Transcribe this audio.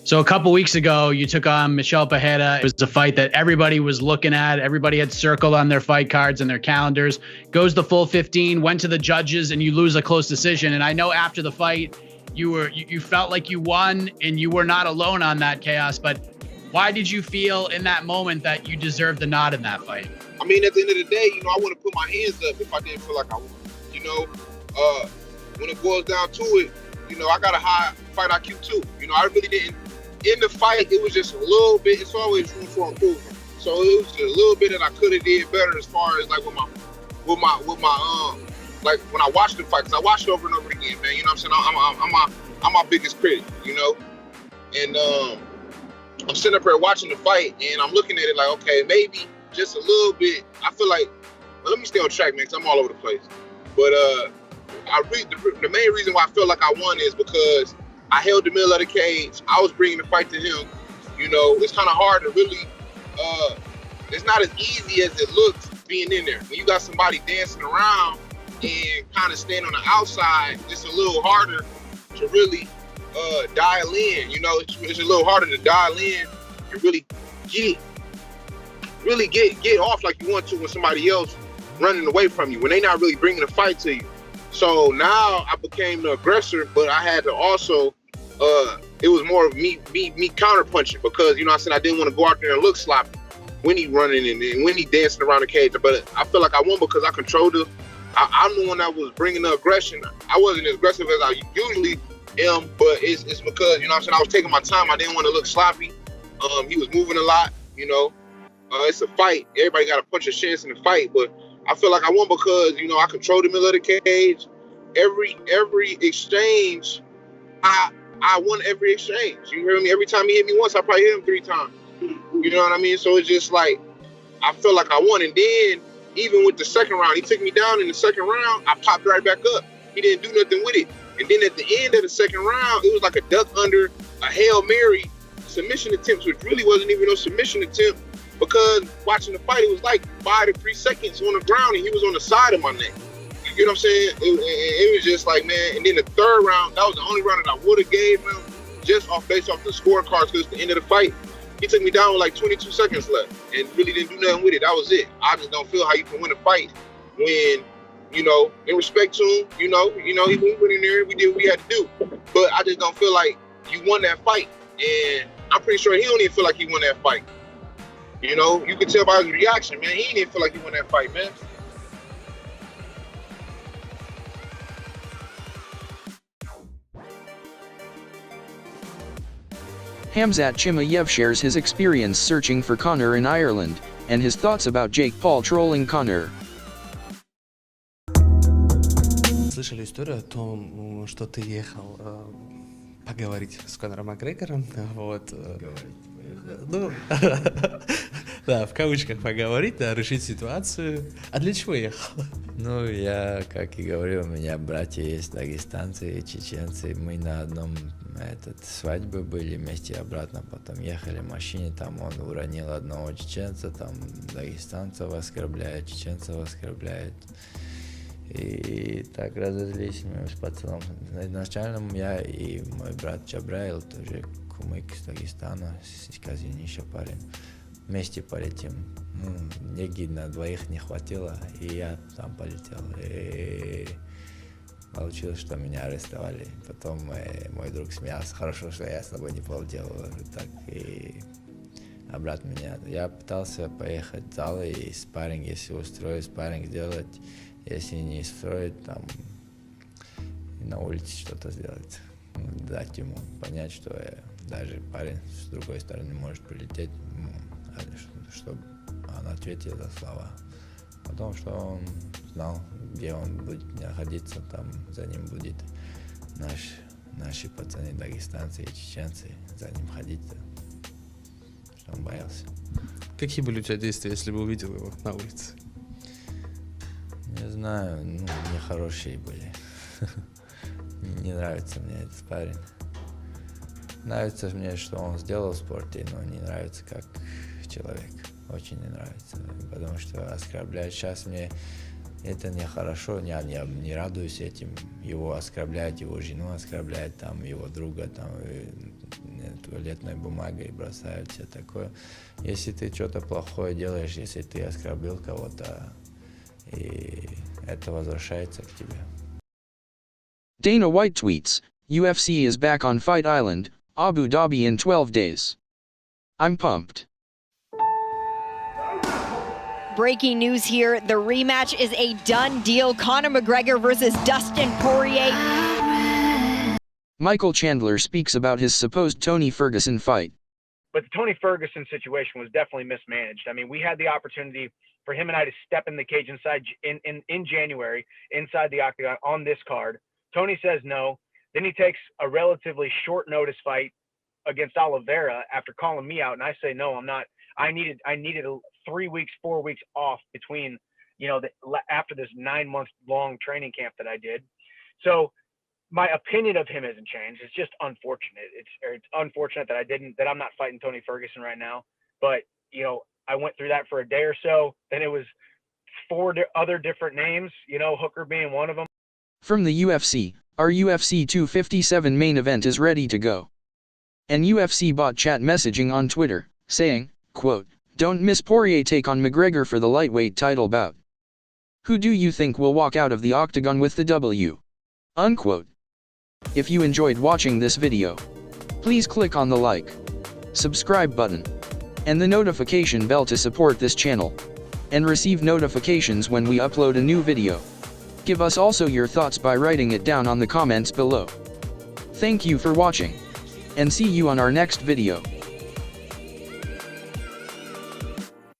So a couple weeks ago, you took on Michel Pereira. It was a fight that everybody was looking at. Everybody had circled on their fight cards and their calendars. Goes the full 15, went to the judges, and you lose a close decision. And I know after the fight, you felt like you won, and you were not alone on that, Khaos. But why did you feel in that moment that you deserved the nod in that fight? I mean, at the end of the day, I want to put my hands up if I didn't feel like I won. When it boils down to it, I got a high fight IQ too. I really didn't. In the fight, it was just a little bit. It's always room for improvement. So it was just a little bit that I could have did better as far as like with my like when I watched the fight, because I watched it over and over again, man. You know what I'm saying? I'm my biggest critic, and I'm sitting up here watching the fight, and I'm looking at it like, okay, maybe just a little bit. I feel like, well, let me stay on track, man, because I'm all over the place. But the main reason why I feel like I won is because I held the middle of the cage. I was bringing the fight to him. It's kind of hard to really, it's not as easy as it looks being in there. When you got somebody dancing around and kind of staying on the outside, it's a little harder to really dial in. It's a little harder to dial in and really get off like you want to when somebody else running away from you, when they not really bringing the fight to you. So now I became the aggressor, but I had to also, it was more of me counter punching, because, I didn't want to go out there and look sloppy when he running and when he dancing around the cage. But I feel like I won because I controlled it. I'm the one that was bringing the aggression. I wasn't as aggressive as I usually am, but it's because, I was taking my time. I didn't want to look sloppy. He was moving a lot, it's a fight. Everybody got a punch a chance in the fight, but I feel like I won because, I controlled the middle of the cage. Every exchange, I won every exchange. You hear me? Every time he hit me once, I probably hit him 3 times. You know what I mean? So it's just like, I feel like I won. And then, even with the second round, he took me down in the second round, I popped right back up. He didn't do nothing with it. And then at the end of the second round, it was like a duck under, a Hail Mary submission attempt, which really wasn't even no submission attempt, because watching the fight, it was like 5 to 3 seconds on the ground, and he was on the side of my neck. You know what I'm saying? It was just like, man. And then the third round, that was the only round that I would have gave him, just based off the scorecards, because it's the end of the fight. He took me down with like 22 seconds left and really didn't do nothing with it. That was it. I just don't feel how you can win a fight when, in respect to him, he went in there, we did what we had to do. But I just don't feel like you won that fight. And I'm pretty sure he don't even feel like he won that fight. You can tell by his reaction, man. He didn't even feel like he won that fight, man. Khamzat Chimaev shares his experience searching for Conor in Ireland, and his thoughts about Jake Paul trolling Conor. Слышали историю о том, что ты ехал поговорить с Конором Макгрегором? Вот. Ну, да, в кавычках поговорить, да, решить ситуацию. А для чего ехал? Ну, я, как и говорил, у меня братья есть дагестанцы и чеченцы. Мы на одном свадьбе были вместе обратно, потом ехали в машине, там он уронил одного чеченца, там дагестанцев оскорбляет, чеченцев оскорбляет. И так разозлились мы с пацаном. Изначально я и мой брат Джабраил, тоже кумык из Дагестана, из Казинища парень, вместе полетим. Деньги на двоих не хватило, и я там полетел. И получилось, что меня арестовали. Потом мой друг смеялся, хорошо, что я с тобой не полетел. Так, и обратно меня. Я пытался поехать в зал и спарринг, если устроить, спарринг сделать. Если не строить, там на улице что-то сделать, дать ему понять, что даже парень с другой стороны может прилететь, чтобы он ответил за слова. Потом, что он знал, где он будет находиться, там за ним будет наши пацаны, дагестанцы и чеченцы, за ним ходить, что он боялся. Какие были у тебя действия, если бы увидел его на улице? Не знаю, нехорошие были. Не нравится мне этот парень. Нравится мне, что он сделал в спорте, но не нравится как человек. Очень не нравится, потому что оскорбляет. Сейчас мне Это нехорошо, я не радуюсь этим. Его оскорбляют, его жену оскорбляют, там, его друга там, туалетной бумагой бросают, все такое. Если ты что-то плохое делаешь, если ты оскорбил кого-то, и это возвращается к тебе. Dana White tweets, UFC is back on Fight Island, Abu Dhabi in 12 days. I'm pumped. Breaking news here, the rematch is a done deal. Conor McGregor versus Dustin Poirier. Michael Chandler speaks about his supposed Tony Ferguson fight. But the Tony Ferguson situation was definitely mismanaged. I mean, we had the opportunity for him and I to step in the cage inside in January, inside the octagon on this card. Tony says no. Then he takes a relatively short notice fight against Oliveira after calling me out, and I say no, I'm not. I needed 3 weeks, 4 weeks off between, after this 9 month long training camp that I did. So my opinion of him hasn't changed. It's just unfortunate. It's unfortunate that I'm not fighting Tony Ferguson right now. But I went through that for a day or so. Then it was 4 other different names. Hooker being one of them. From the UFC, our UFC 257 main event is ready to go. And UFC bot chat messaging on Twitter, saying, quote, "Don't miss Poirier take on McGregor for the lightweight title bout. Who do you think will walk out of the octagon with the W?" Unquote. If you enjoyed watching this video, please click on the like, subscribe button, and the notification bell to support this channel, and receive notifications when we upload a new video. Give us also your thoughts by writing it down on the comments below. Thank you for watching, and see you on our next video.